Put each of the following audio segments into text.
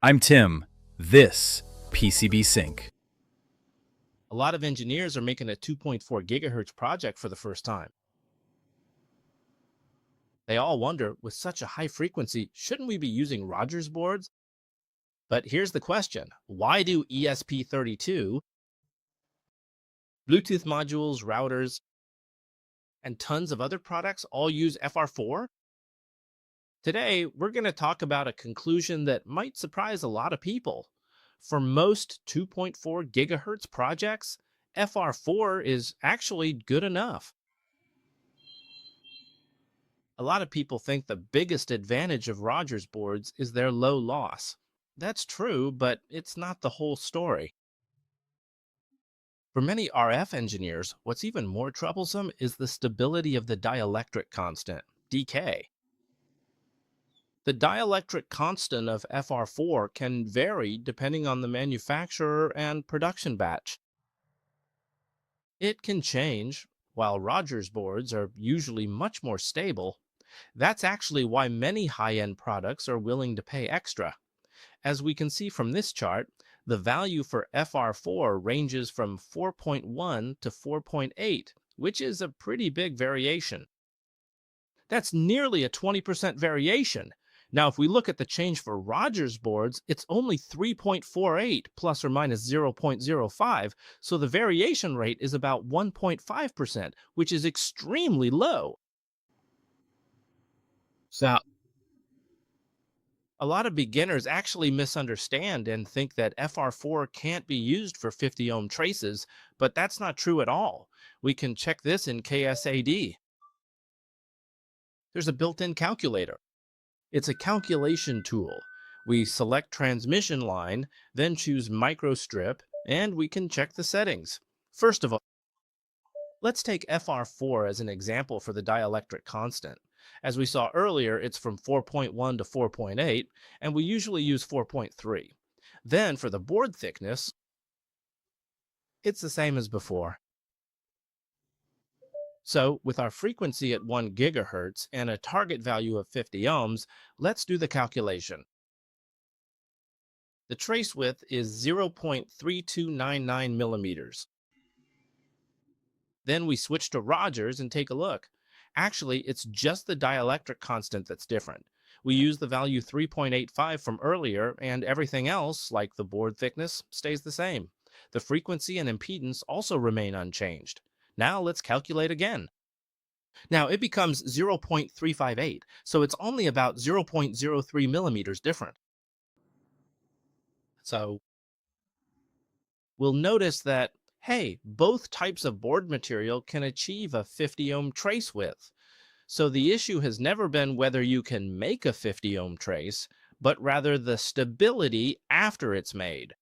I'm Tim. This PCBSync. A lot of engineers are making a 2.4 gigahertz project for the first time. They all wonder, with such a high frequency, shouldn't we be using Rogers boards? But here's the question. Why do ESP32, Bluetooth modules, routers, and tons of other products all use FR4? Today, we're going to talk about a conclusion that might surprise a lot of people. For most 2.4 gigahertz projects, FR4 is actually good enough. A lot of people think the biggest advantage of Rogers boards is their low loss. That's true, but it's not the whole story. For many RF engineers, what's even more troublesome is the stability of the dielectric constant, dk. The dielectric constant of FR4 can vary depending on the manufacturer and production batch. It can change. While Rogers boards are usually much more stable, that's actually why many high-end products are willing to pay extra. As we can see from this chart, the value for FR4 ranges from 4.1 to 4.8, which is a pretty big variation. That's nearly a 20% variation. Now, if we look at the change for Rogers boards, it's only 3.48 plus or minus 0.05, so the variation rate is about 1.5%, which is extremely low. So, a lot of beginners actually misunderstand and think that FR4 can't be used for 50 ohm traces, but that's not true at all. We can check this in KSAD. There's a built-in calculator. It's a calculation tool. We select transmission line, then choose microstrip, and we can check the settings. First of all, let's take FR4 as an example for the dielectric constant. As we saw earlier, it's from 4.1 to 4.8, and we usually use 4.3. Then for the board thickness, it's the same as before. So with our frequency at 1 gigahertz and a target value of 50 ohms, let's do the calculation. The trace width is 0.3299 millimeters. Then we switch to Rogers and take a look. Actually, it's just the dielectric constant that's different. We use the value 3.85 from earlier, and everything else, like the board thickness, stays the same. The frequency and impedance also remain unchanged. Now let's calculate again. Now it becomes 0.358, so it's only about 0.03 millimeters different. So we'll notice that, hey, both types of board material can achieve a 50 ohm trace width. So the issue has never been whether you can make a 50 ohm trace, but rather the stability after it's made.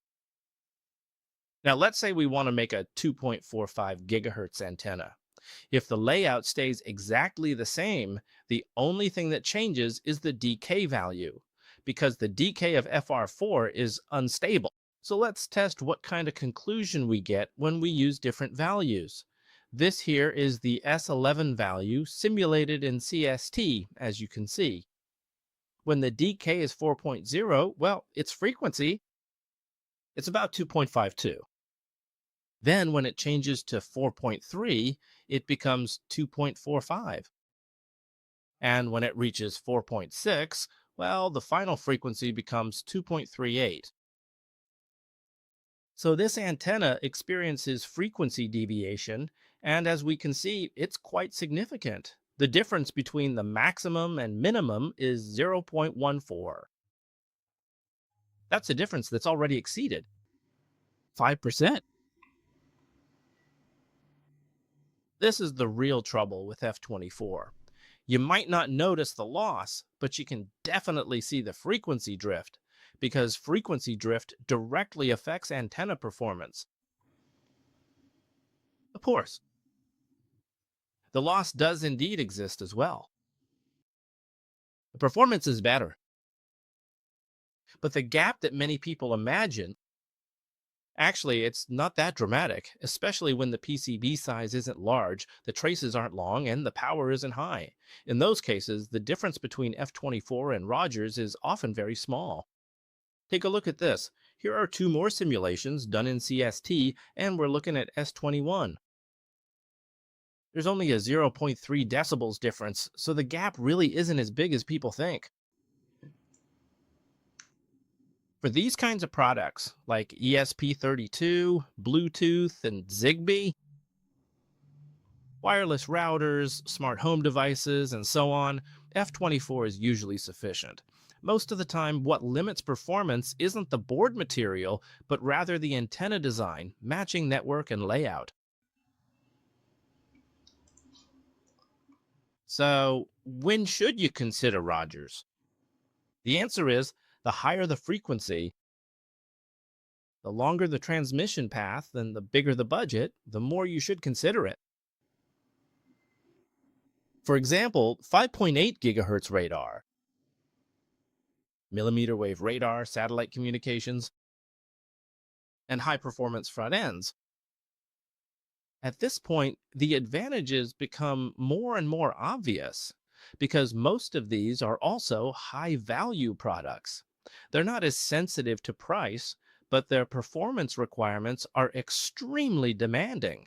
Now let's say we want to make a 2.45 gigahertz antenna. If the layout stays exactly the same, the only thing that changes is the dk value, because the dk of FR4 is unstable. So let's test what kind of conclusion we get when we use different values. This here is the S11 value simulated in CST, as you can see. When the dk is 4.0, well, its frequency, it's about 2.52. Then when it changes to 4.3, it becomes 2.45. And when it reaches 4.6, well, the final frequency becomes 2.38. So this antenna experiences frequency deviation, and as we can see, it's quite significant. The difference between the maximum and minimum is 0.14. That's a difference that's already exceeded 5%. This is the real trouble with F24. You might not notice the loss, but you can definitely see the frequency drift, because frequency drift directly affects antenna performance. Of course, the loss does indeed exist as well. The performance is better, but the gap that many people imagine, actually, it's not that dramatic, especially when the PCB size isn't large, the traces aren't long, and the power isn't high. In those cases, the difference between F24 and Rogers is often very small. Take a look at this. Here are two more simulations done in CST, and we're looking at S21. There's only a zero point 0.3 decibels difference, so the gap really isn't as big as people think. For these kinds of products, like ESP32, Bluetooth, and Zigbee, wireless routers, smart home devices, and so on, F24 is usually sufficient. Most of the time, what limits performance isn't the board material, but rather the antenna design, matching network, and layout. So, when should you consider Rogers? The answer is the higher the frequency, the longer the transmission path, and the bigger the budget, the more you should consider it. For example, 5.8 gigahertz radar, millimeter wave radar, satellite communications, and high performance front ends. At this point, the advantages become more and more obvious because most of these are also high value products. They're not as sensitive to price, but their performance requirements are extremely demanding.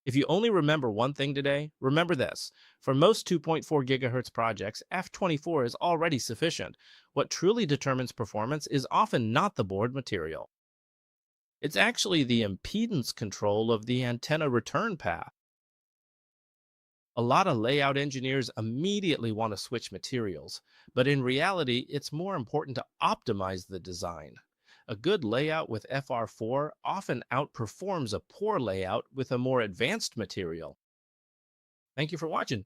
If you only remember one thing today, remember this. For most 2.4 gigahertz projects, F24 is already sufficient. What truly determines performance is often not the board material. It's actually the impedance control of the antenna return path. A lot of layout engineers immediately want to switch materials, but in reality, it's more important to optimize the design. A good layout with FR4 often outperforms a poor layout with a more advanced material. Thank you for watching.